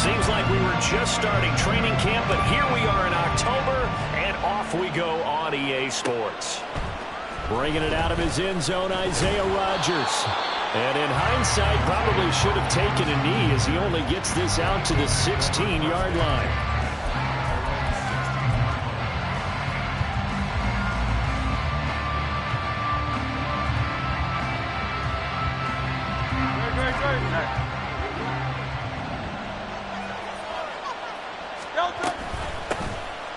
Seems like we were just starting training camp, but here we are in October, and off we go on EA Sports. Bringing it out of his end zone, Isaiah Rodgers. And in hindsight, probably should have taken a knee as he only gets this out to the 16-yard line.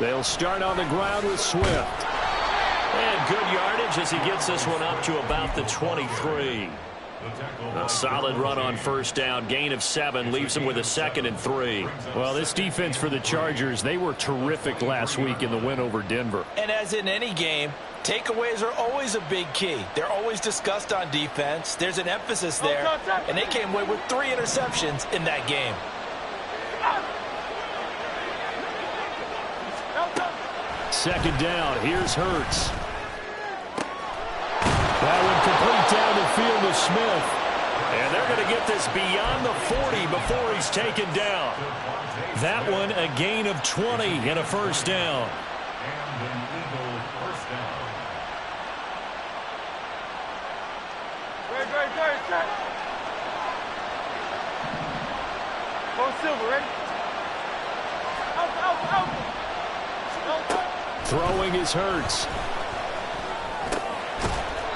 They'll start on the ground with Swift. And good yardage as he gets this one up to about the 23. A solid run on first down. Gain of 7 leaves him with a 2nd and 3. Well, this defense for the Chargers, they were terrific last week in the win over Denver. And as in any game, takeaways are always a big key. They're always discussed on defense. There's an emphasis there. And they came away with 3 interceptions in that game. Second down. Here's Hurts. That one complete down the field to Smith. And they're going to get this beyond the 40 before he's taken down. That one a gain of 20 and a first down. Go Silver, ready? Out. Throwing is Hurts.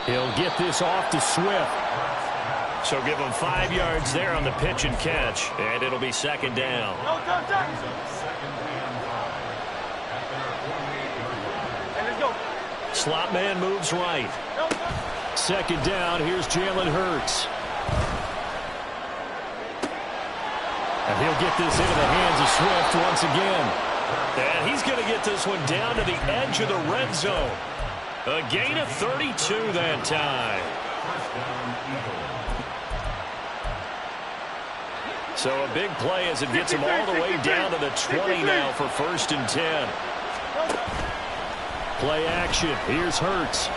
He'll get this off to Swift. So give him 5 yards there on the pitch and catch. And it'll be second down. Slot man moves right. Second down. Here's Jalen Hurts. And he'll get this into the hands of Swift once again. And he's going to get this one down to the edge of the red zone. A gain of 32 that time. So a big play as it gets him all the way down to the 20 now for 1st and 10. Play action. Here's Hurts.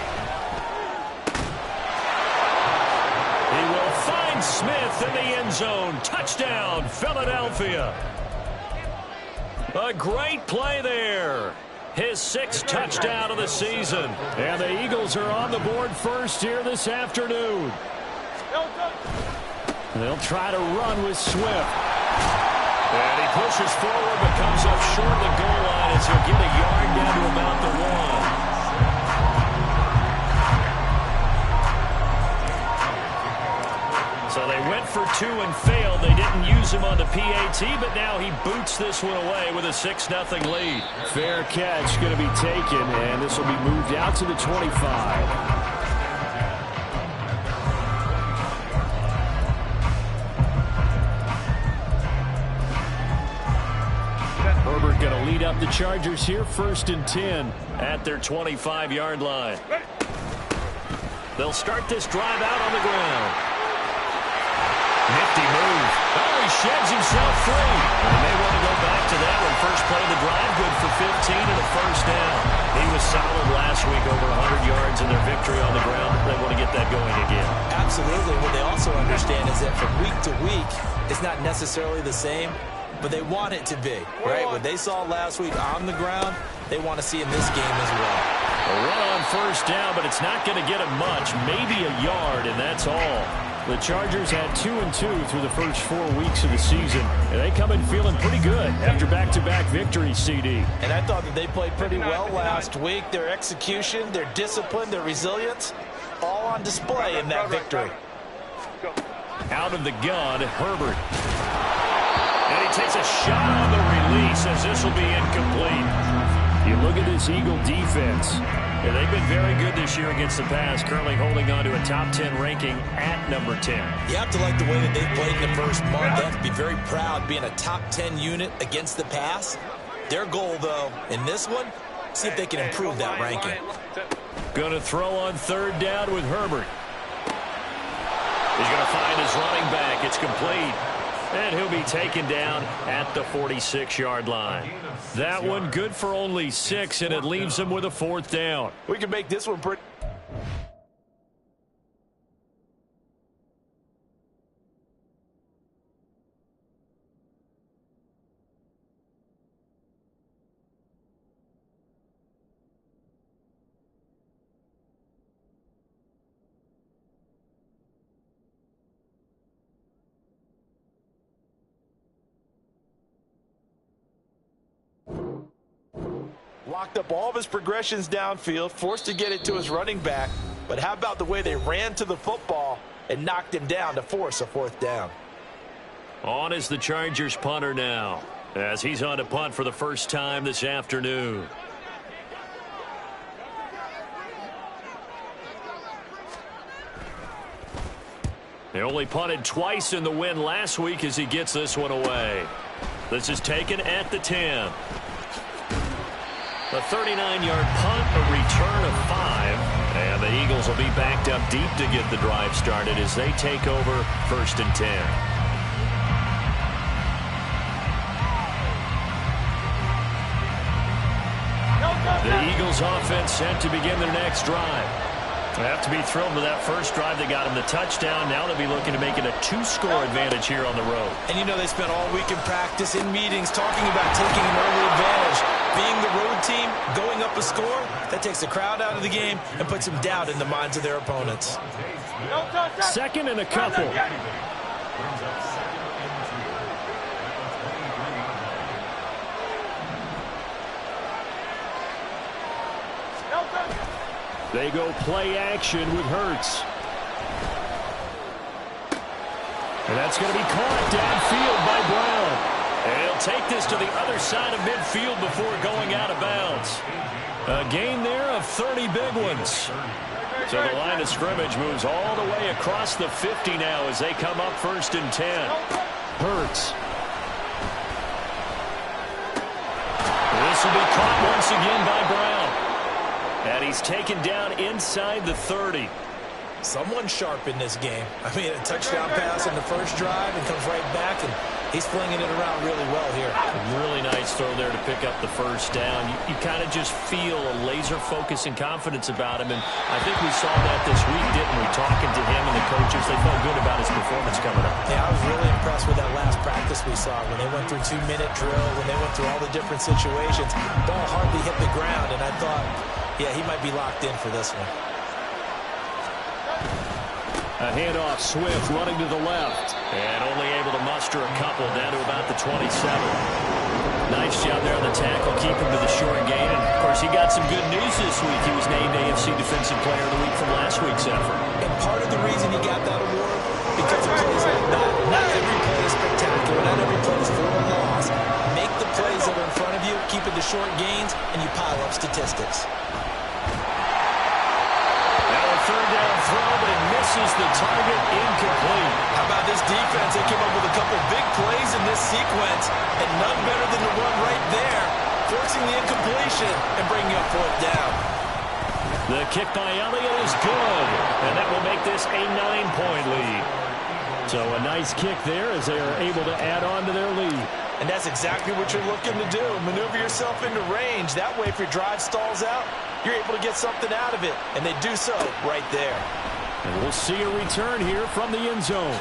He will find Smith in the end zone. Touchdown, Philadelphia. A great play there. His 6th touchdown of the season. And the Eagles are on the board first here this afternoon. They'll try to run with Swift. And he pushes forward but comes up short of the goal line as he'll get a yard down to about the 1. So they went for 2 and failed. They didn't use him on the PAT, but now he boots this one away with a 6-0 lead. Fair catch going to be taken, and this will be moved out to the 25. Herbert going to lead up the Chargers here, 1st and 10 at their 25-yard line. They'll start this drive out on the ground. Nifty move. Oh, he sheds himself free. And they want to go back to that one. First play of the drive, good for 15 and a first down. He was solid last week, over 100 yards in their victory on the ground. They want to get that going again. Absolutely. What they also understand is that from week to week, it's not necessarily the same, but they want it to be, right? What they saw last week on the ground, they want to see in this game as well. A run on first down, but it's not going to get him much. Maybe a yard, and that's all. The Chargers had 2-2 through the first 4 weeks of the season, and they come in feeling pretty good after back-to-back victories, CD. And I thought that they played pretty well last week. Their execution, their discipline, their resilience, all on display in that victory. Out of the gun, Herbert. And he takes a shot on the release as this will be incomplete. You look at this Eagle defense. Yeah, they've been very good this year against the pass, currently holding on to a top 10 ranking at number 10. You have to like the way that they've played in the first month. They have to be very proud being a top 10 unit against the pass. Their goal, though, in this one, see if they can improve that ranking. Going to throw on 3rd down with Herbert. He's going to find his running back. It's complete. And he'll be taken down at the 46-yard line. That one good for only 6, and it leaves him with a 4th down. We can make this one pretty... blocked up all of his progressions downfield, forced to get it to his running back. But how about the way they ran to the football and knocked him down to force a 4th down? On is the Chargers punter now, as he's on to punt for the first time this afternoon. They only punted twice in the win last week as he gets this one away. This is taken at the 10. A 39-yard punt, a return of 5. And the Eagles will be backed up deep to get the drive started as they take over 1st and 10. The Eagles offense set to begin their next drive. They have to be thrilled with that first drive that got them the touchdown. Now they'll be looking to make it a 2-score advantage here on the road. And you know they spent all week in practice, in meetings, talking about taking an early advantage. Being the road team, going up a score, that takes the crowd out of the game and puts some doubt in the minds of their opponents. 2nd and a couple. They go play action with Hurts. And that's going to be caught downfield by Brown. And he'll take this to the other side of midfield before going out of bounds. A gain there of 30 big ones. So the line of scrimmage moves all the way across the 50 now as they come up 1st and 10. Hurts. This will be caught once again by Brown. And he's taken down inside the 30. Someone sharp in this game. I mean, a touchdown pass in the first drive and comes right back, and he's flinging it around really well here. A really nice throw there to pick up the first down. You kind of just feel a laser focus and confidence about him, and I think we saw that this week, didn't we? Talking to him and the coaches, they felt good about his performance coming up. Yeah, I was really impressed with that last practice we saw when they went through 2-minute drill, when they went through all the different situations. Ball hardly hit the ground, and I thought, yeah, he might be locked in for this one. A handoff, Swift running to the left. And only able to muster a couple down to about the 27. Nice job there on the tackle, keep him to the short gain. And, of course, he got some good news this week. He was named AFC Defensive Player of the Week from last week's effort. And part of the reason he got that award, because of plays like that. Not every play is spectacular. Not every play is for a loss. Make the plays that are in front of you, keep it to short gains, and you pile up statistics. Third down throw, but it misses the target, incomplete. How about this defense? They came up with a couple big plays in this sequence, and none better than the one right there, forcing the incompletion and bringing up 4th down. The kick by Elliott is good, and that will make this a 9-point lead. So a nice kick there as they are able to add on to their lead. And that's exactly what you're looking to do. Maneuver yourself into range. That way, if your drive stalls out, you're able to get something out of it. And they do so right there. And we'll see a return here from the end zone.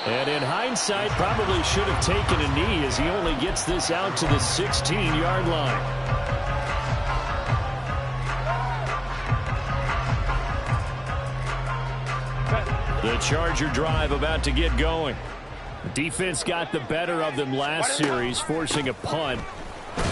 And in hindsight, probably should have taken a knee as he only gets this out to the 16-yard line. The Charger drive about to get going. Defense got the better of them last series, forcing a punt.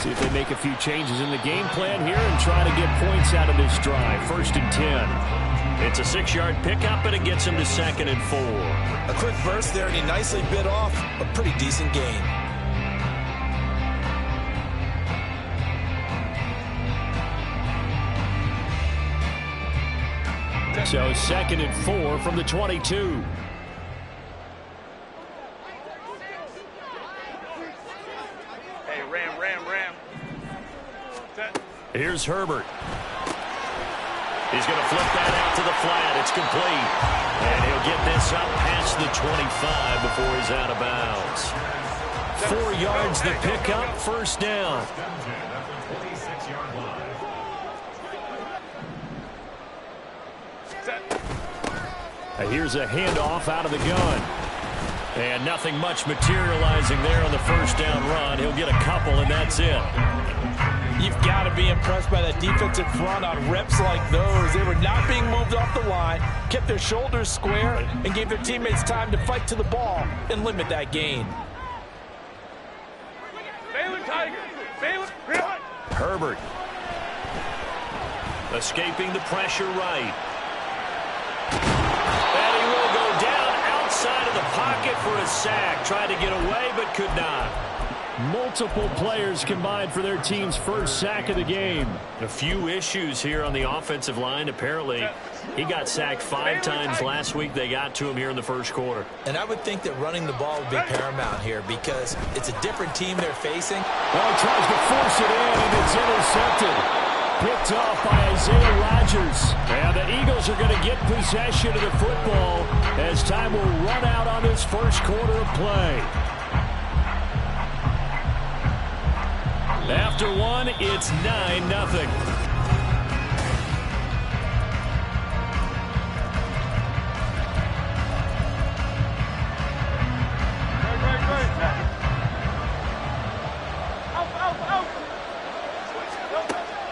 See if they make a few changes in the game plan here and try to get points out of this drive. 1st and 10. It's a 6-yard pickup, and it gets him to 2nd and 4. A quick burst there, and he nicely bit off a pretty decent gain. So 2nd and 4 from the 22. Here's Herbert. He's going to flip that out to the flat. It's complete. And he'll get this up past the 25 before he's out of bounds. 4 yards the pickup, 1st down. Here's a handoff out of the gun. And nothing much materializing there on the 1st down run. He'll get a couple, and that's it. You've got to be impressed by that defensive front on reps like those. They were not being moved off the line, kept their shoulders square, and gave their teammates time to fight to the ball and limit that gain. Herbert. Escaping the pressure right. And he will go down outside of the pocket for a sack. Tried to get away, but could not. Multiple players combined for their team's first sack of the game. A few issues here on the offensive line. Apparently, he got sacked 5 times last week. They got to him here in the first quarter. And I would think that running the ball would be paramount here because it's a different team they're facing. Well, he tries to force it in, and it's intercepted. Picked off by Isaiah Rodgers. And the Eagles are going to get possession of the football as time will run out on this first quarter of play. After one, it's 9-0.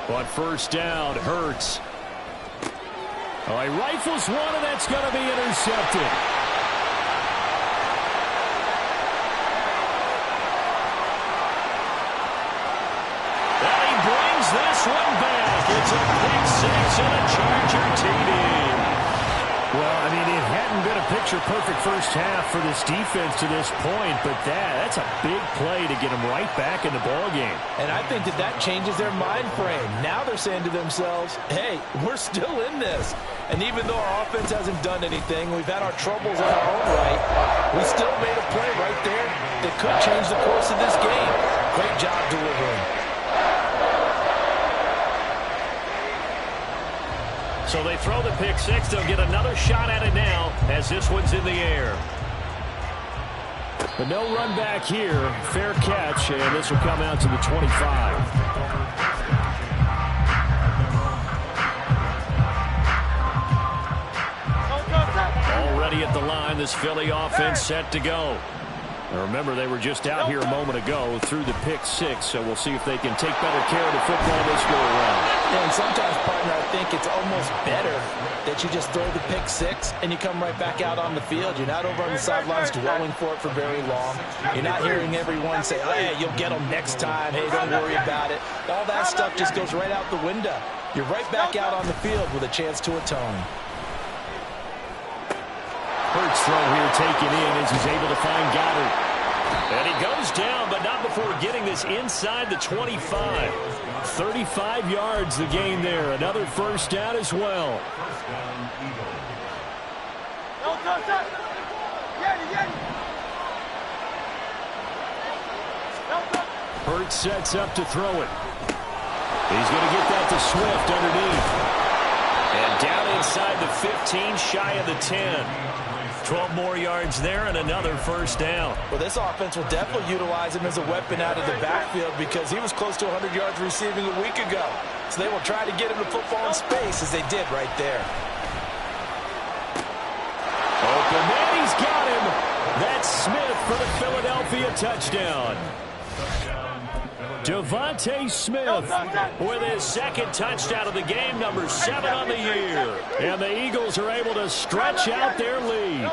But first down, Hurts. Oh, he rifles one, and that's going to be intercepted. And he brings this one back. It's a pick six and a Charger TD. Well, I mean, it hadn't been a picture-perfect first half for this defense to this point, but that's a big play to get them right back in the ballgame. And I think that changes their mind frame. Now they're saying to themselves, hey, we're still in this. And even though our offense hasn't done anything, we've had our troubles on our own right, we still made a play right there that could change the course of this game. Great job delivering. So they throw the pick six. They'll get another shot at it now as this one's in the air. But no run back here. Fair catch, and this will come out to the 25. Already at the line, this Philly offense set to go. Now remember, they were just out here a moment ago through the pick six, so we'll see if they can take better care of the football this go around. And sometimes, partner, I think it's almost better that you just throw the pick six and you come right back out on the field. You're not over on the sidelines dwelling for it for very long. You're not hearing everyone say, hey, you'll get them next time. Hey, don't worry about it. All that stuff just goes right out the window. You're right back out on the field with a chance to atone. Hurts throw here taken in as he's able to find Goddard. And he goes down, but not before getting this inside the 25. 35 yards the gain there. Another first down as well. Hurts sets up to throw it. He's going to get that to Swift underneath. And down inside the 15, shy of the 10. 12 more yards there and another first down. Well, this offense will definitely utilize him as a weapon out of the backfield because he was close to 100 yards receiving a week ago. So they will try to get him the football in space as they did right there. Open man, he's got him. That's Smith for the Philadelphia touchdown. Devontae Smith with his second touchdown of the game, number 7 on the year. And the Eagles are able to stretch out their lead.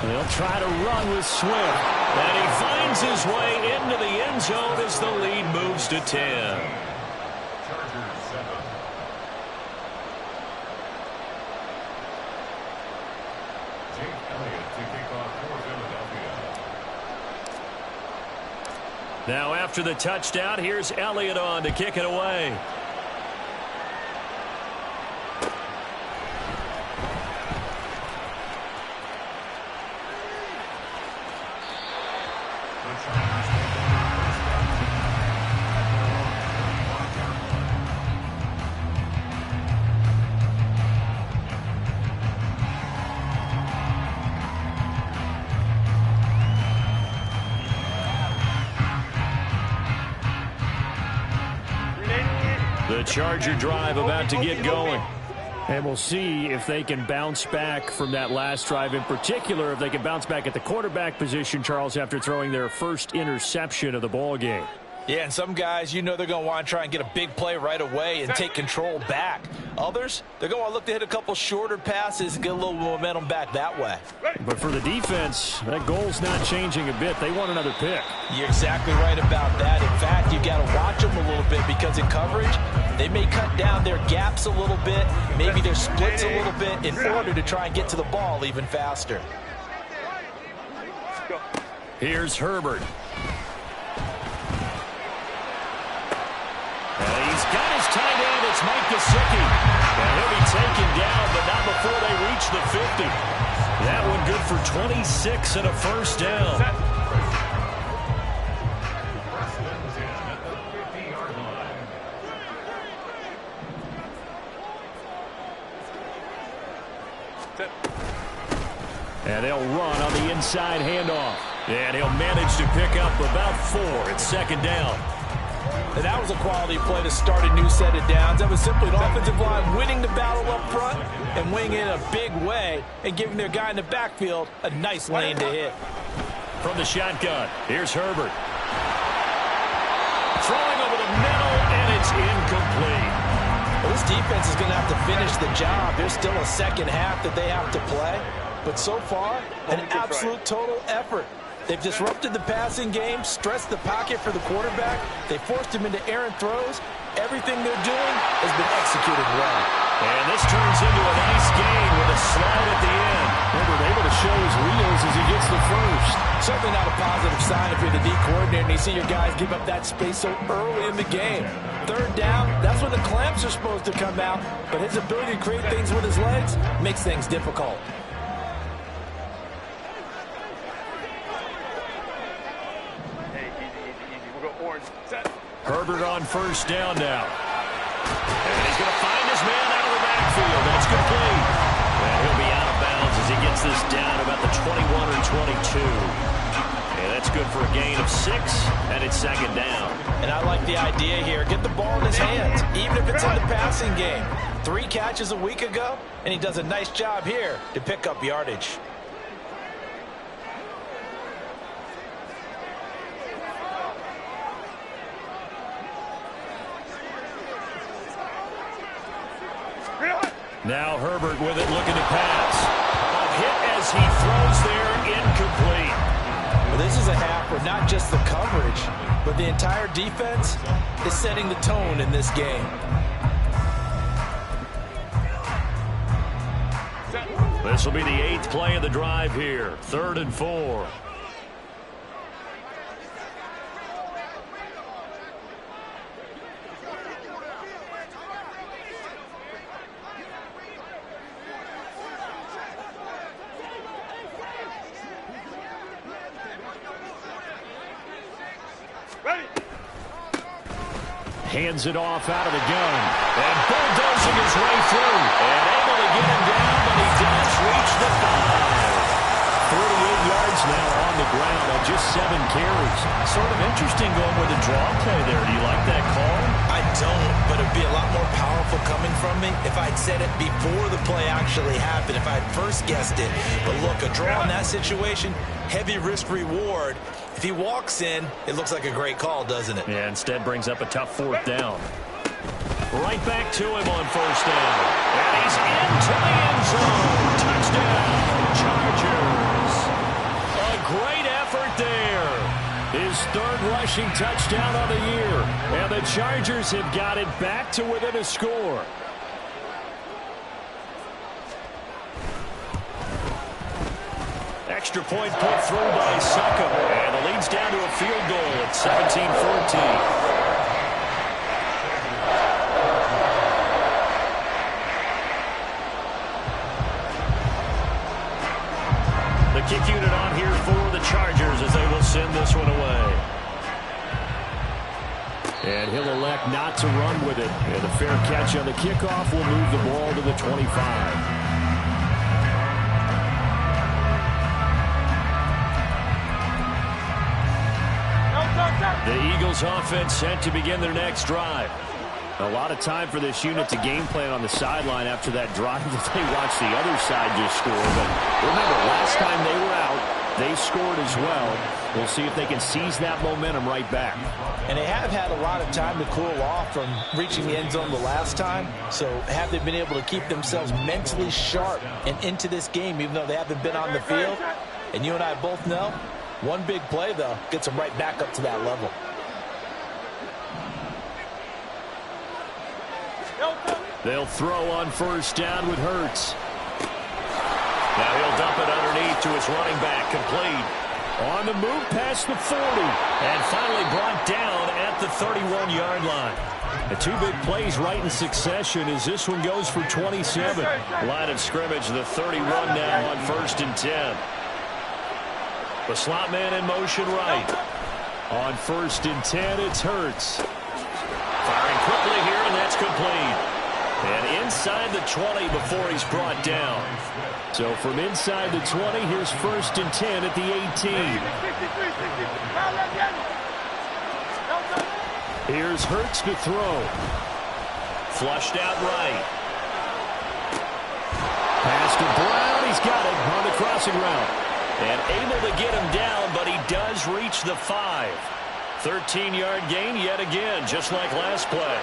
They'll try to run with Swift. And he finds his way into the end zone as the lead moves to 10. Now after the touchdown, here's Elliott on to kick it away. The Charger drive about to get going. And we'll see if they can bounce back from that last drive. In particular, if they can bounce back at the quarterback position, Charles, after throwing their first interception of the ball game. Yeah, and some guys, you know they're going to want to try and get a big play right away and take control back. Others, they're going to look to hit a couple shorter passes and get a little momentum back that way. But for the defense, that goal's not changing a bit. They want another pick. You're exactly right about that. In fact, you got to watch them a little bit because in coverage, they may cut down their gaps a little bit, maybe their splits a little bit in order to try and get to the ball even faster. Here's Herbert. He's got his tight end. It's Mike Gesicki. And he'll be taken down, but not before they reach the 50. That one good for 26 and a first down. And they'll run on the inside handoff. And he'll manage to pick up about 4 at second down. And that was a quality play to start a new set of downs. That was simply an offensive line winning the battle up front and winning it in a big way and giving their guy in the backfield a nice lane to hit. From the shotgun, here's Herbert. Throwing over the middle, and it's incomplete. Well, this defense is going to have to finish the job. There's still a second half that they have to play. But so far, an absolute total effort. They've disrupted the passing game, stressed the pocket for the quarterback. They forced him into errant throws. Everything they're doing has been executed well. And this turns into a nice game with a slide at the end. Herbert able to show his wheels as he gets the first. Certainly not a positive sign if you're the D coordinator and you see your guys give up that space so early in the game. Third down, that's when the clamps are supposed to come out. But his ability to create things with his legs makes things difficult. Herbert on first down now. And he's going to find his man out of the backfield. That's complete. And he'll be out of bounds as he gets this down about the 21 or 22. And that's good for a gain of 6, and it's second down. And I like the idea here. Get the ball in his hands, even if it's in the passing game. 3 catches a week ago, and he does a nice job here to pick up yardage. Now Herbert with it, looking to pass. A hit as he throws there, incomplete. Well, this is a half where not just the coverage, but the entire defense is setting the tone in this game. This will be the 8th play of the drive here. 3rd and 4. Hands it off out of the gun. And bulldozing his way through. And able to get him down, but he does reach the 5. 38 yards now on the ground on just 7 carries. Sort of interesting going with a draw play there. Do you like that call? I don't, but it'd be a lot more powerful coming from me if I'd said it before the play actually happened, if I'd first guessed it. But look, a draw in that situation, heavy risk reward. If he walks in, it looks like a great call, doesn't it? Yeah, instead brings up a tough 4th down. Right back to him on first down. And he's into the end zone. Touchdown, Chargers. A great effort there. His 3rd rushing touchdown of the year. And the Chargers have got it back to within a score. Extra point put through by Succop. And the lead's down to a field goal at 17-14. The kick unit on here for the Chargers as they will send this one away. And he'll elect not to run with it. And a fair catch on the kickoff will move the ball to the 25. The Eagles offense set to begin their next drive. A lot of time for this unit to game plan on the sideline after that drive that they watched the other side just score. But remember, last time they were out, they scored as well. We'll see if they can seize that momentum right back. And they have had a lot of time to cool off from reaching the end zone the last time. So have they been able to keep themselves mentally sharp and into this game, even though they haven't been on the field? And you and I both know, one big play, though, gets them right back up to that level. They'll throw on first down with Hurts. Now he'll dump it underneath to his running back, complete. On the move past the 40. And finally brought down at the 31-yard line. The two big plays right in succession as this one goes for 27. Line of scrimmage, the 31 now on 1st and 10. The slot man in motion right. On 1st and 10, it's Hurts. Firing quickly here, and that's complete. And inside the 20 before he's brought down. So from inside the 20, here's 1st and 10 at the 18. Here's Hurts to throw. Flushed out right. Pass to Brown. He's got it on the crossing route. And able to get him down, but he does reach the 5. 13-yard gain yet again, just like last play.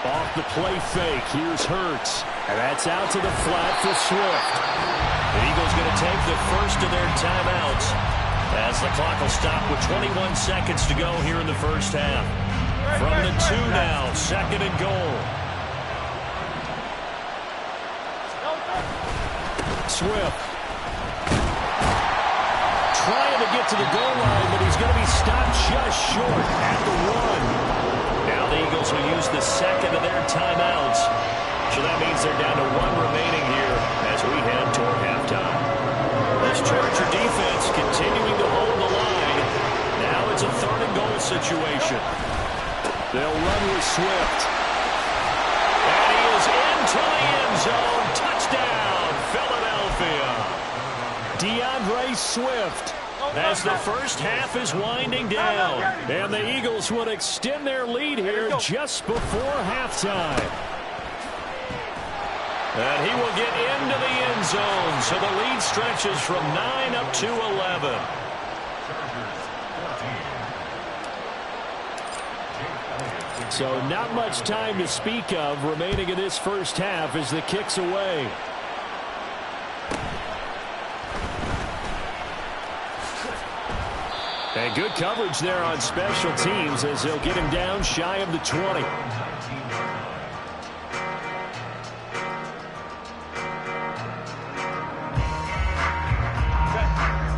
Off the play fake, here's Hurts. And that's out to the flat for Swift. The Eagles going to take the first of their timeouts as the clock will stop with 21 seconds to go here in the first half. From the 2 now, 2nd and goal. Swift. Trying to get to the goal line, but he's going to be stopped just short at the 1. Now the Eagles will use the second of their timeouts. So that means they're down to 1 remaining here as we head toward halftime. This Charger defense continuing to hold the line. Now it's a 3rd and goal situation. They'll run with Swift. And he is into the end zone. Touchdown, Philadelphia. DeAndre Swift. As the first half is winding down. And the Eagles will extend their lead here just before halftime. And he will get into the end zone. So the lead stretches from 9 up to 11. So not much time to speak of remaining in this first half as the kick's away. And good coverage there on special teams as they'll get him down shy of the 20.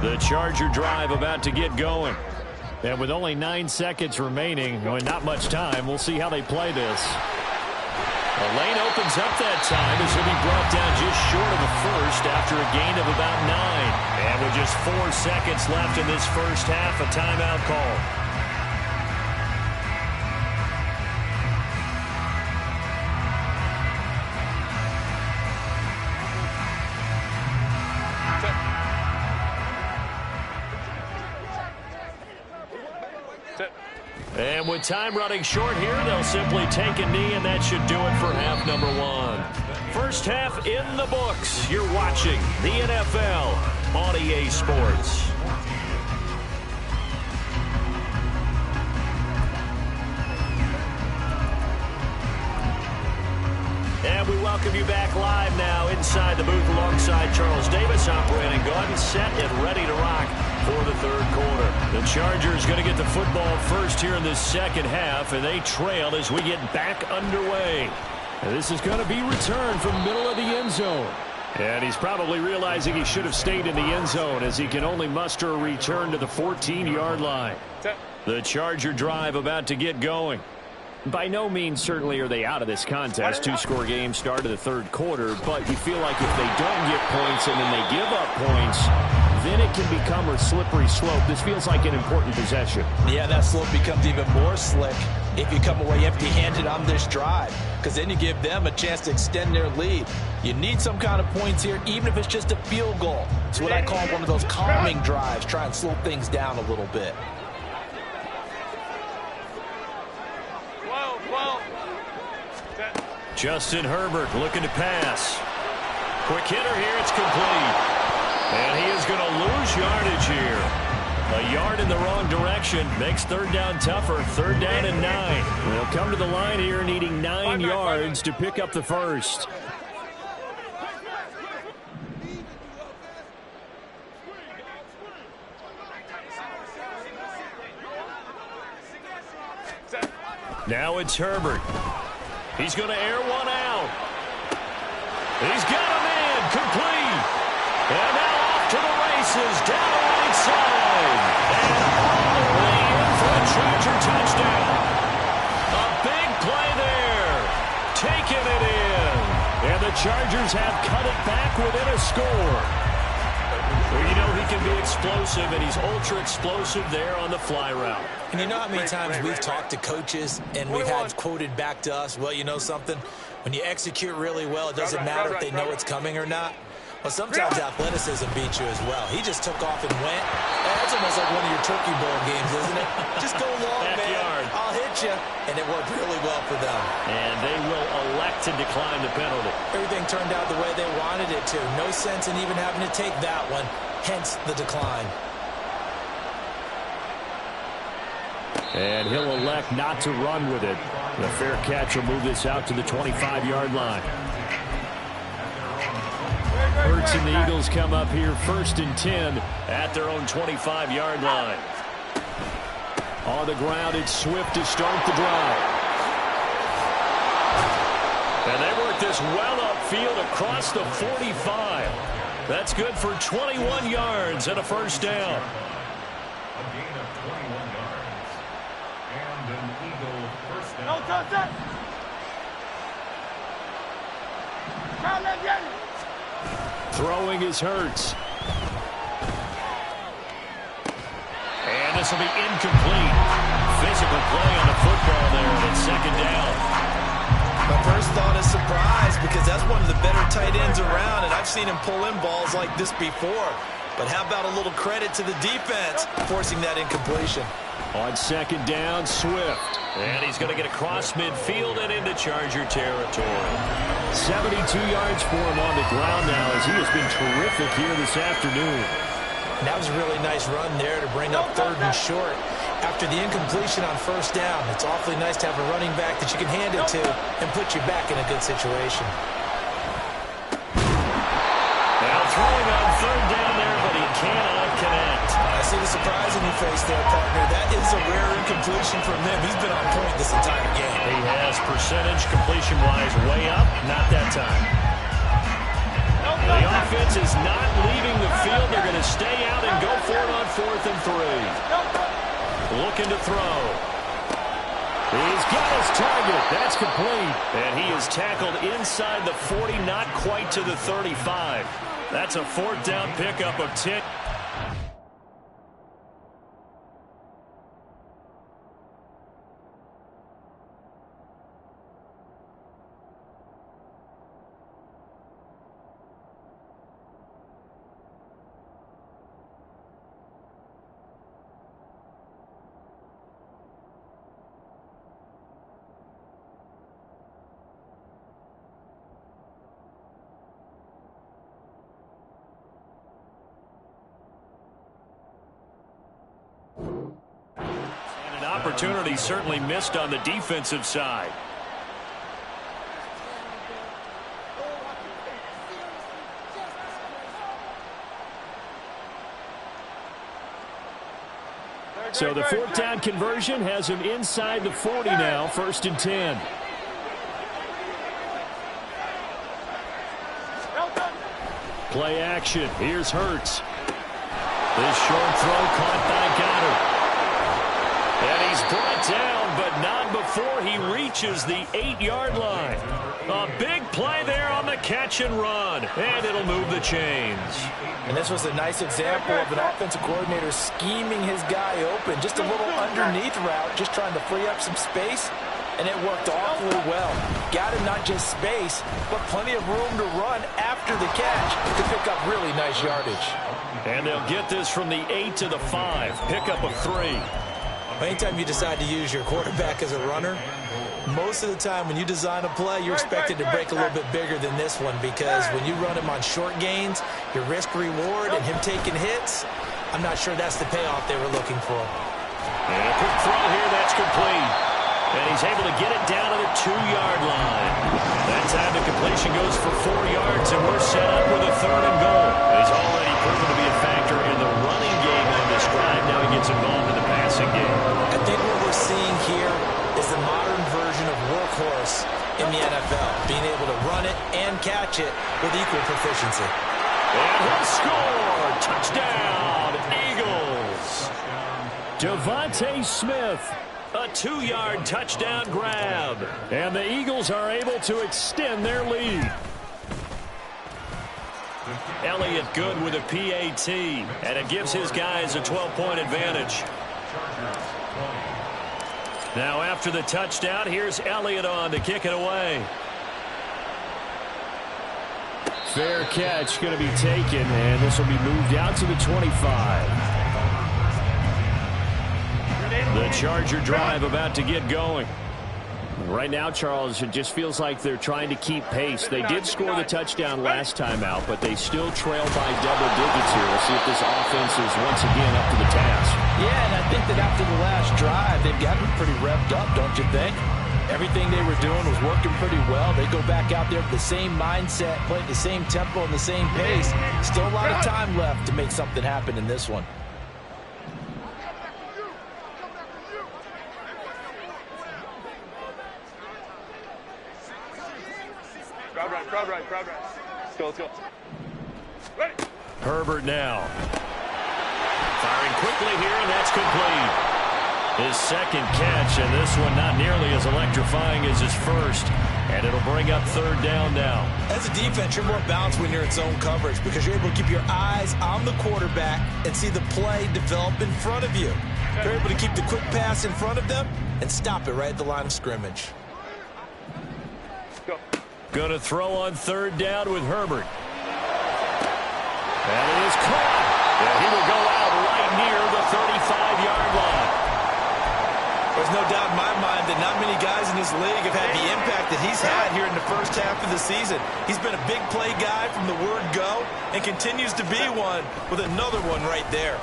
The Charger drive about to get going. And with only 9 seconds remaining, and not much time, we'll see how they play this. The lane opens up that time as he'll be brought down just short of the first after a gain of about 9. And with just 4 seconds left in this first half, a timeout call. And with time running short here, they'll simply take a knee, and that should do it for half number 1. First half in the books. You're watching the NFL on EA Sports. And we welcome you back live now inside the booth alongside Charles Davis. I'm Brandon Gaudin, set and ready to rock for the 3rd quarter. The Chargers going to get the football first here in this second half, and they trail as we get back underway. And this is going to be returned from middle of the end zone. And he's probably realizing he should have stayed in the end zone as he can only muster a return to the 14-yard line. The Charger drive about to get going. By no means certainly are they out of this contest. 2-score game start of the 3rd quarter, but you feel like if they don't get points and then they give up points, then it can become a slippery slope. This feels like an important possession. Yeah, that slope becomes even more slick if you come away empty-handed on this drive, because then you give them a chance to extend their lead. You need some kind of points here, even if it's just a field goal. It's what I call one of those calming drives, try and slow things down a little bit. Justin Herbert looking to pass. Quick hitter here. It's complete. And he is going to lose yardage here. A yard in the wrong direction makes third down tougher. 3rd down and 9. They'll come to the line here needing 9 yards to pick up the first. Now it's Herbert. He's going to air one out. He's got him in. Complete. And now off to the races. Down the right side. And all the way in for a Charger touchdown. A big play there. Taking it in. And the Chargers have cut it back within a score. Well, you know he can be explosive, and he's ultra-explosive there on the fly route. And you know how many times we've talked to coaches and we've had quoted back to us, well, you know something? When you execute really well, it doesn't matter if they know it's coming or not. Well, sometimes athleticism beats you as well. He just took off and went. That's almost like one of your Turkey Bowl games, isn't it? Just go long, man. I'll hit you. And it worked really well for them. And they will elect to decline the penalty. Everything turned out the way they wanted it to. No sense in even having to take that one. Hence the decline. And he'll elect not to run with it. The fair catch will move this out to the 25-yard line. Hurts and the Eagles come up here 1st and 10 at their own 25-yard line. On the ground, it's Swift to start the drive. And they work this well upfield across the 45. That's good for 21 yards and a first down. A gain of 21 yards. And an Eagle first down. Throwing is Hurts. And this will be incomplete. Physical play on the football there, and it's 2nd down. My first thought is surprise because that's one of the better tight ends around, and I've seen him pull in balls like this before. But how about a little credit to the defense forcing that incompletion? On 2nd down, Swift. And he's going to get across midfield and into Charger territory. 72 yards for him on the ground now as he has been terrific here this afternoon. That was a really nice run there to bring up 3rd and short. After the incompletion on 1st down, it's awfully nice to have a running back that you can hand it to and put you back in a good situation. Now throwing on 3rd down there, but he cannot connect. I see the surprise in your face there, partner. That is a rare incompletion from him. He's been on point this entire game. He has percentage completion-wise way up, not that time. The offense is not leaving the field. They're going to stay out and go for it on 4th and 3. Looking to throw. He's got his target. That's complete. And he is tackled inside the 40, not quite to the 35. That's a 4th down pickup of 10. Opportunity certainly missed on the defensive side. So the 4th down conversion has him inside the 40 now, 1st and 10. Play action. Here's Hurts. This short throw caught by Goddard. And he's brought down, but not before he reaches the 8-yard line. A big play there on the catch and run, and it'll move the chains. And this was a nice example of an offensive coordinator scheming his guy open. Just a little underneath route, just trying to free up some space, and it worked awfully well. Got him not just space, but plenty of room to run after the catch to pick up really nice yardage. And they'll get this from the 8 to the 5, pickup of 3. Anytime you decide to use your quarterback as a runner, Most of the time when you design a play, you're expected to break a little bit bigger than this one because when you run him on short gains, your risk-reward and him taking hits, I'm not sure that's the payoff they were looking for. And a quick throw here, that's complete. And he's able to get it down to the 2-yard line. That time the completion goes for 4 yards, and we're set up with a 3rd and goal. He's already proven to be a factor in the running game I described. Now he gets involved in the passing game. I think what we're seeing here is the modern version of workhorse in the NFL, being able to run it and catch it with equal proficiency. And he'll score! Touchdown, Eagles! Devontae Smith. A 2-yard touchdown grab. And the Eagles are able to extend their lead. Elliott good with a PAT, and it gives his guys a 12-point advantage. Now after the touchdown, here's Elliott on to kick it away. Fair catch going to be taken, and this will be moved out to the 25. The Charger drive about to get going. Right now, Charles, it just feels like they're trying to keep pace. They did score the touchdown last time out, but they still trail by double digits here. We'll see if this offense is once again up to the task. Yeah, and I think that after the last drive, they've gotten pretty revved up, don't you think? Everything they were doing was working pretty well. They go back out there with the same mindset, play at the same tempo and the same pace. Still a lot of time left to make something happen in this one. Crowd right. Let's go. Ready. Herbert now. Firing quickly here, and that's complete. His second catch, and this one not nearly as electrifying as his first. And it'll bring up 3rd down now. As a defense, you're more balanced when you're in zone coverage because you're able to keep your eyes on the quarterback and see the play develop in front of you. You're able to keep the quick pass in front of them and stop it right at the line of scrimmage. Go. Going to throw on 3rd down with Herbert. And it is caught. And he will go out right near the 35-yard line. There's no doubt in my mind that not many guys in this league have had the impact that he's had here in the first half of the season. He's been a big play guy from the word go and continues to be one with another one right there.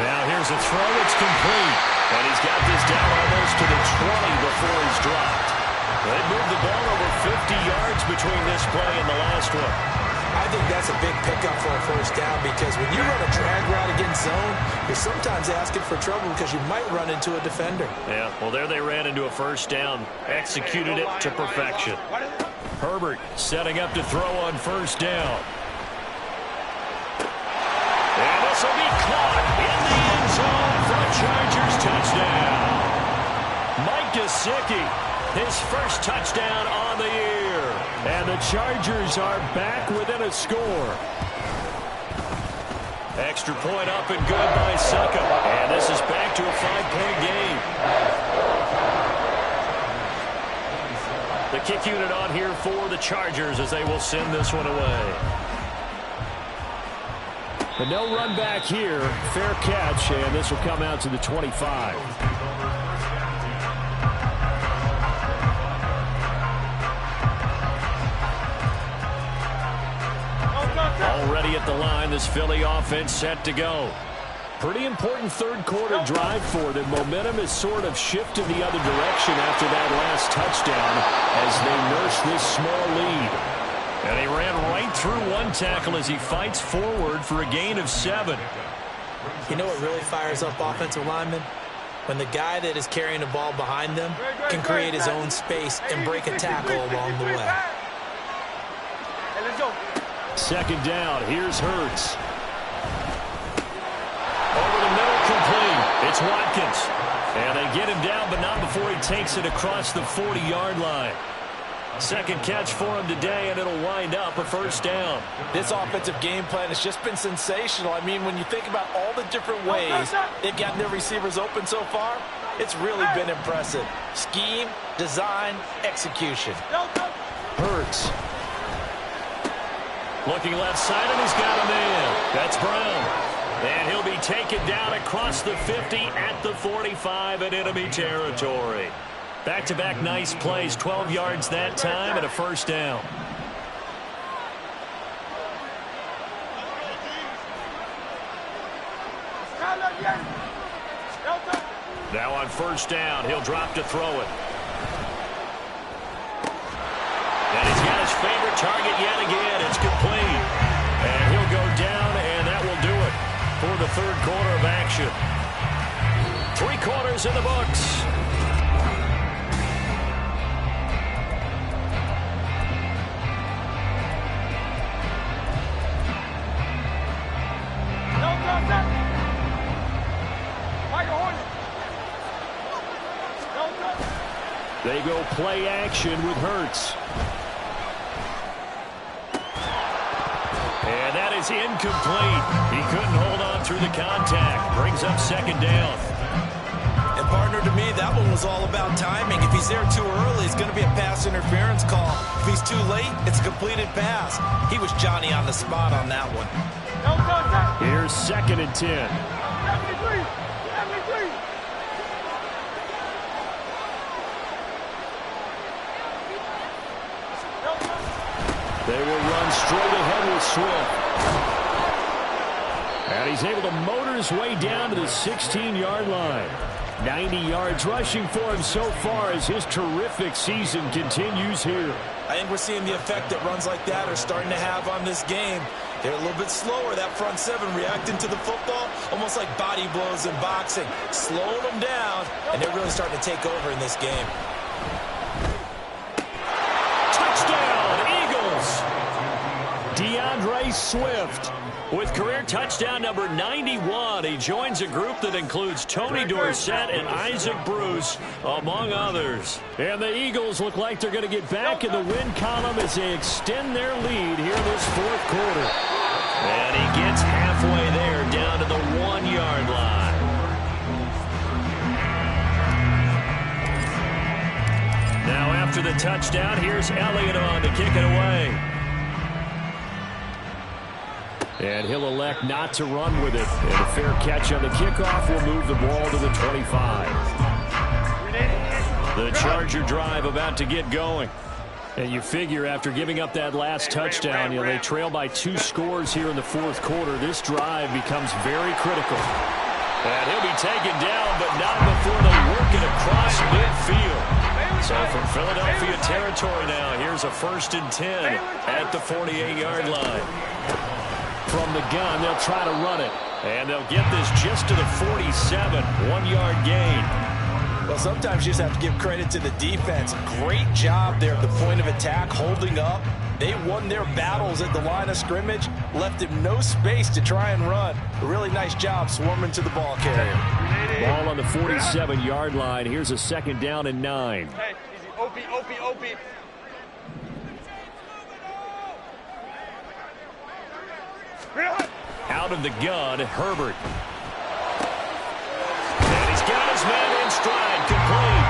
Now here's a throw. It's complete. And he's got this down almost to the 20 before he's dropped. They moved the ball over 50 yards between this play and the last one. I think that's a big pickup for a first down because when you run a drag route against zone, you're sometimes asking for trouble because you might run into a defender. Yeah, well, there they ran into a first down, executed it to perfection. Herbert setting up to throw on 1st down. And this will be caught in the end zone for a Chargers touchdown. Mike Gesicki, his first touchdown on the year. And the Chargers are back within a score. Extra point up and good by Succop. And this is back to a 5-point game. The kick unit on here for the Chargers as they will send this one away. But no run back here. Fair catch, and this will come out to the 25. Already at the line, this Philly offense set to go. Pretty important 3rd quarter drive for them. Momentum has sort of shifted the other direction after that last touchdown as they nurse this small lead. And he ran right through one tackle as he fights forward for a gain of 7. You know what really fires up offensive linemen? When the guy that is carrying the ball behind them can create his own space and break a tackle along the way. 2nd down. Here's Hurts. Over the middle, complete. It's Watkins. And they get him down, but not before he takes it across the 40-yard line. Second catch for him today, and it'll wind up a 1st down. This offensive game plan has just been sensational. I mean, when you think about all the different ways they've gotten their receivers open so far, it's really been impressive. Scheme, design, execution. Hurts. Looking left side, and he's got him in. That's Brown. And he'll be taken down across the 50 at the 45 in enemy territory. Back-to-back nice plays, 12 yards that time and a first down. Now on first down, he'll drop to throw it. And he's got his favorite target yet again. It's complete. And he'll go down, and that will do it for the third quarter of action. 3 quarters in the books. They go play action with Hurts. And that is incomplete. He couldn't hold on through the contact. Brings up second down. And partner, to me, that one was all about timing. If he's there too early, it's going to be a pass interference call. If he's too late, it's a completed pass. He was Johnny on the spot on that one. Here's 2nd and 10. They will run straight ahead with Swift. And he's able to motor his way down to the 16-yard line. 90 yards rushing for him so far as his terrific season continues here. I think we're seeing the effect that runs like that are starting to have on this game. They're a little bit slower, that front seven, reacting to the football, almost like body blows in boxing, slowing them down, and they're really starting to take over in this game. DeAndre Swift with career touchdown number 91. He joins a group that includes Tony Dorsett and Isaac Bruce, among others. And the Eagles look like they're going to get back in the win column as they extend their lead here this fourth quarter. And he gets halfway there, down to the 1-yard line. Now after the touchdown, here's Elliott on to kick it away. And he'll elect not to run with it. And a fair catch on the kickoff will move the ball to the 25. The Charger drive about to get going. And you figure after giving up that last touchdown, they trail by 2 scores here in the fourth quarter. This drive becomes very critical. And he'll be taken down, but not before they work it across midfield. So from Philadelphia territory now, here's a 1st and 10 at the 48-yard line. From the gun, they'll try to run it. And they'll get this just to the 47, 1-yard gain. Well, sometimes you just have to give credit to the defense. Great job there at the point of attack, holding up. They won their battles at the line of scrimmage, left him no space to try and run. A really nice job swarming to the ball carrier. Ball on the 47-yard line. Here's a 2nd down and 9. Hey, easy. OP. Out of the gun, Herbert. And he's got his man in stride, complete.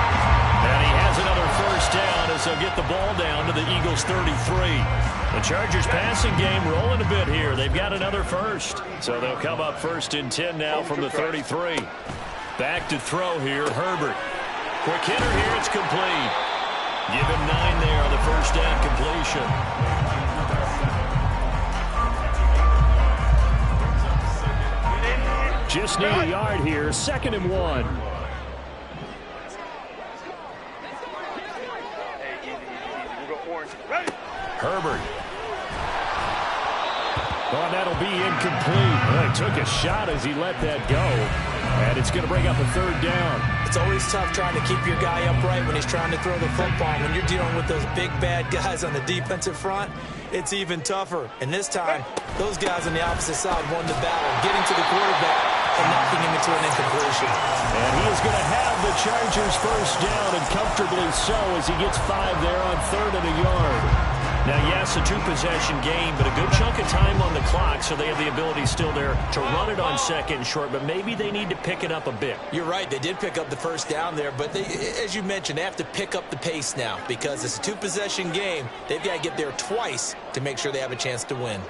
And he has another first down as they'll get the ball down to the Eagles' 33. The Chargers passing game rolling a bit here. They've got another first. So they'll come up 1st and 10 now from the 33. Back to throw here, Herbert. Quick hitter here, it's complete. Give him 9 there on the first down completion. Just need a yard here, 2nd and 1. Herbert. Oh, that'll be incomplete. Well, he took a shot as he let that go. And it's going to bring up a 3rd down. It's always tough trying to keep your guy upright when he's trying to throw the football. When you're dealing with those big, bad guys on the defensive front, it's even tougher. And this time, those guys on the opposite side won the battle, getting to the quarterback and knocking him into an incompletion. And he is going to have the Chargers first down, and comfortably so, as he gets 5 there on 3rd and a yard. Now, yes, a 2-possession game, but a good chunk of time on the clock, so they have the ability still there to run it on 2nd and short, but maybe they need to pick it up a bit. You're right. They did pick up the first down there, but they, as you mentioned, they have to pick up the pace now because it's a 2-possession game. They've got to get there twice to make sure they have a chance to win.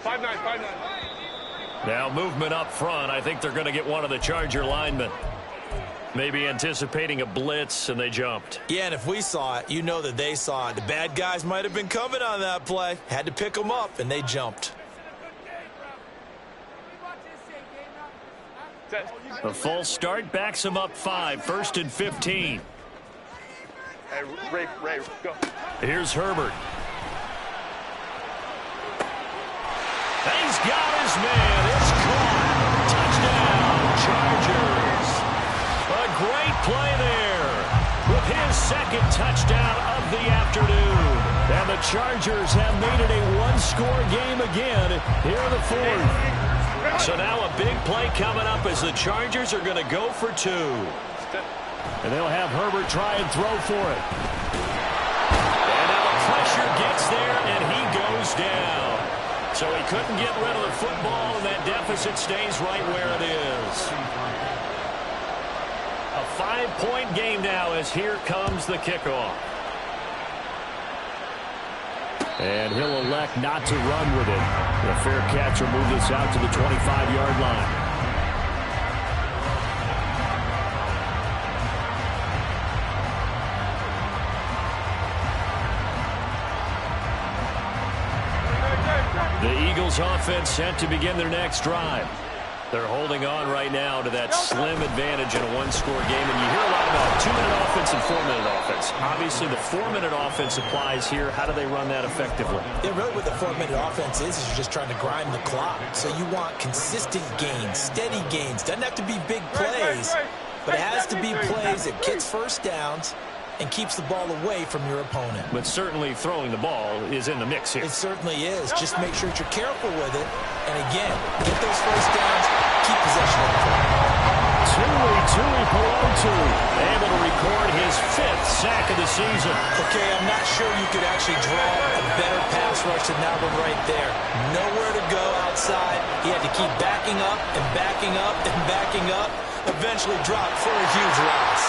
5-9, 5-9. Now movement up front. I think they're going to get one of the Charger linemen. Maybe anticipating a blitz, and they jumped. Yeah, and if we saw it, you know that they saw it. The bad guys might have been coming on that play. Had to pick them up, and they jumped. A false start backs them up 5. 1st and 15. Hey, Ray, go. Here's Herbert. He's got his man. It's caught. Touchdown, Chargers. A great play there with his second touchdown of the afternoon. And the Chargers have made it a one-score game again here in the 4th. So now a big play coming up as the Chargers are going to go for 2. And they'll have Herbert try and throw for it. And now the pressure gets there, and he goes down. So he couldn't get rid of the football, and that deficit stays right where it is. A 5-point game now as here comes the kickoff. And he'll elect not to run with it. The fair catch will move this out to the 25-yard line. The Eagles offense set to begin their next drive. They're holding on right now to that slim advantage in a one-score game. And you hear a lot about 2-minute offense and 4-minute offense. Obviously, the 4-minute offense applies here. How do they run that effectively? Yeah, really what the 4-minute offense is you're just trying to grind the clock. So you want consistent gains, steady gains. Doesn't have to be big plays, but it has to be plays that gets first downs and keeps the ball away from your opponent. But certainly throwing the ball is in the mix here. It certainly is. Just make sure that you're careful with it. And again, get those first downs, keep possession of the ball. Tui Pelotu, able to record his 5th sack of the season. Okay, I'm not sure you could actually draw a better pass rush than that one right there. Nowhere to go outside. He had to keep backing up and backing up and backing up. Eventually dropped for a huge loss.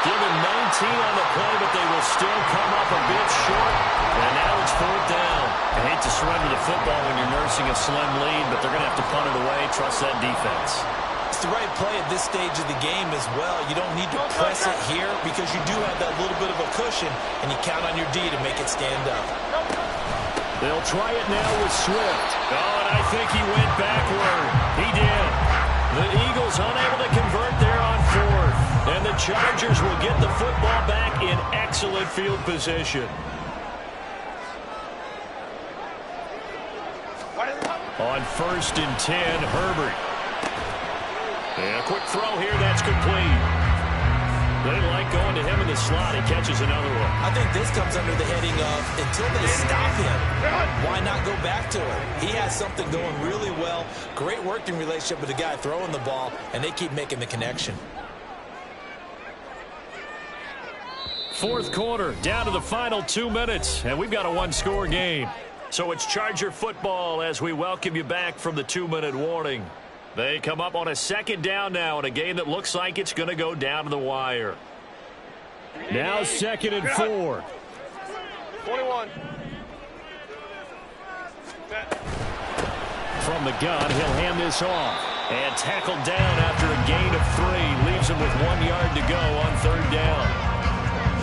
Given 19 on the play, but they will still come up a bit short. And now it's 4th down. I hate to surrender the football when you're nursing a slim lead, but they're going to have to punt it away. Trust that defense. It's the right play at this stage of the game as well. You don't need to press it here because you do have that little bit of a cushion, and you count on your D to make it stand up. They'll try it now with Swift. Oh, and I think he went backward. He did. The Eagles unable to convert there on 4th. And the Chargers will get the football back in excellent field position. On 1st and 10, Herbert. And a quick throw here, that's complete. They like going to him in the slot. He catches another one. I think this comes under the heading of, until they stop him, why not go back to him? He has something going really well. Great working relationship with the guy throwing the ball, and they keep making the connection. 4th quarter, down to the final 2 minutes, and we've got a one-score game. So it's Charger football as we welcome you back from the 2-minute warning. They come up on a 2nd down now in a game that looks like it's going to go down to the wire. Now 2nd and 4. 21. From the gun, he'll hand this off. And tackled down after a gain of 3. Leaves him with 1 yard to go on 3rd down.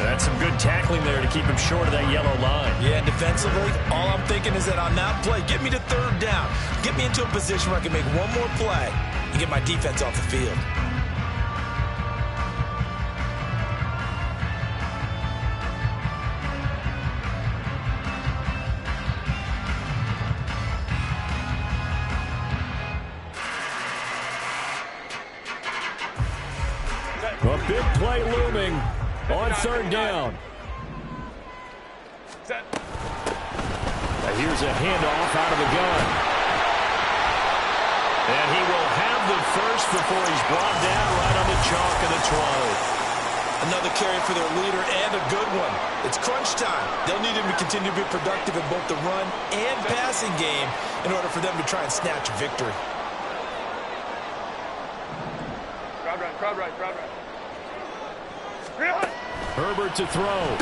That's some good tackling there to keep him short of that yellow line. Yeah, defensively, all I'm thinking is that on that play, get me to 3rd down. Get me into a position where I can make one more play and get my defense off the field. A big play looming on 3rd down. Here's a handoff out of the gun. And he will have the first before he's brought down right on the chalk of the 12. Another carry for their leader and a good one. It's crunch time. They'll need him to continue to be productive in both the run and passing game in order for them to try and snatch a victory. Crowd right. Herbert to throw.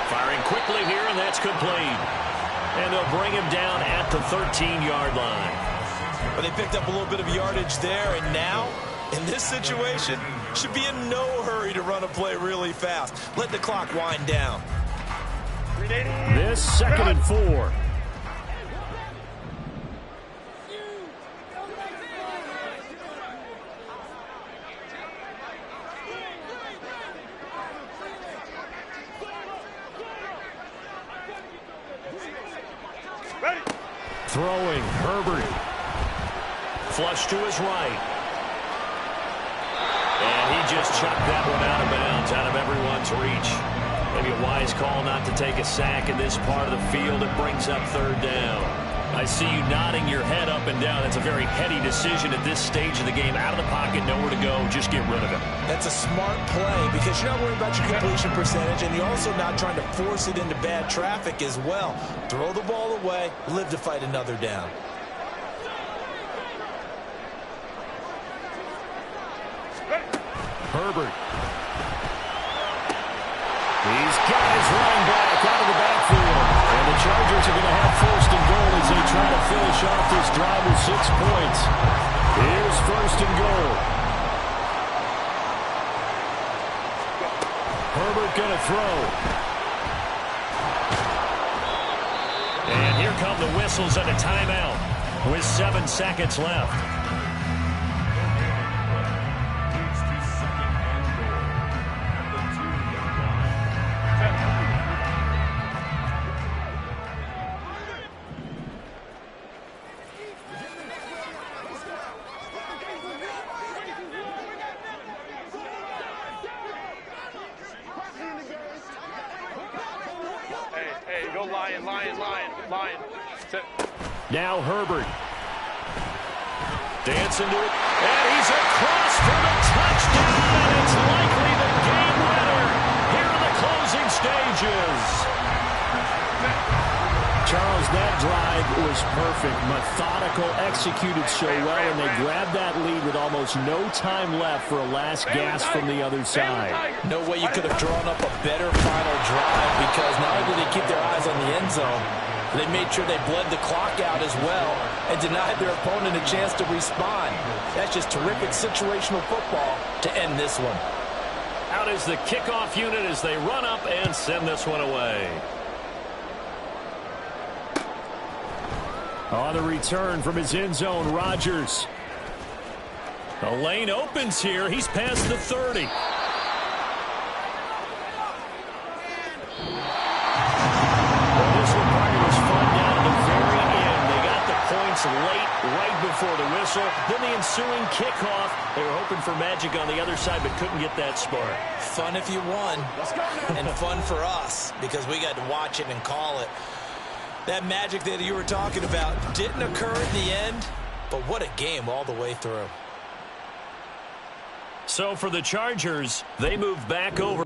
Firing quickly here, and that's complete. And they'll bring him down at the 13-yard line. But they picked up a little bit of yardage there, and now, in this situation, should be in no hurry to run a play really fast. Let the clock wind down. This 2nd and 4. Throwing, Herbert. Flush to his right. And he just chucked that one out of bounds, out of everyone's reach. Maybe a wise call not to take a sack in this part of the field. It brings up 3rd down. I see you nodding your head up and down. That's a very heady decision at this stage of the game. Out of the pocket, nowhere to go. Just get rid of it. That's a smart play because you're not worried about your completion percentage, and you're also not trying to force it into bad traffic as well. Throw the ball away, live to fight another down. Herbert. He's got his running back out of the backfield. And the Chargers are going to have 1st and goal as they try to finish off this drive with 6 points. Here's 1st and goal. Herbert going to throw. And here come the whistles and a timeout with 7 seconds left. Hey, go lion. Sit. Now Herbert. Dancing to it. And he's across for the touchdown. And it's likely the game winner here in the closing stages. Charles, that drive was perfect. Methodical, executed so well, and they grabbed that lead with almost no time left for a last gasp from the other side. No way you could have drawn up a better final drive because not only did they keep their eyes on the end zone, they made sure they bled the clock out as well and denied their opponent a chance to respond. That's just terrific situational football to end this one. Out is the kickoff unit as they run up and send this one away. On the return from his end zone, Rodgers. The lane opens here. He's past the 30. Well, this one probably was fun down at the very end. They got the points late, right before the whistle. Then the ensuing kickoff. They were hoping for magic on the other side, but couldn't get that spark. Fun if you won, and fun for us because we got to watch it and call it. That magic that you were talking about didn't occur in the end, but what a game all the way through. So for the Chargers, they move back over.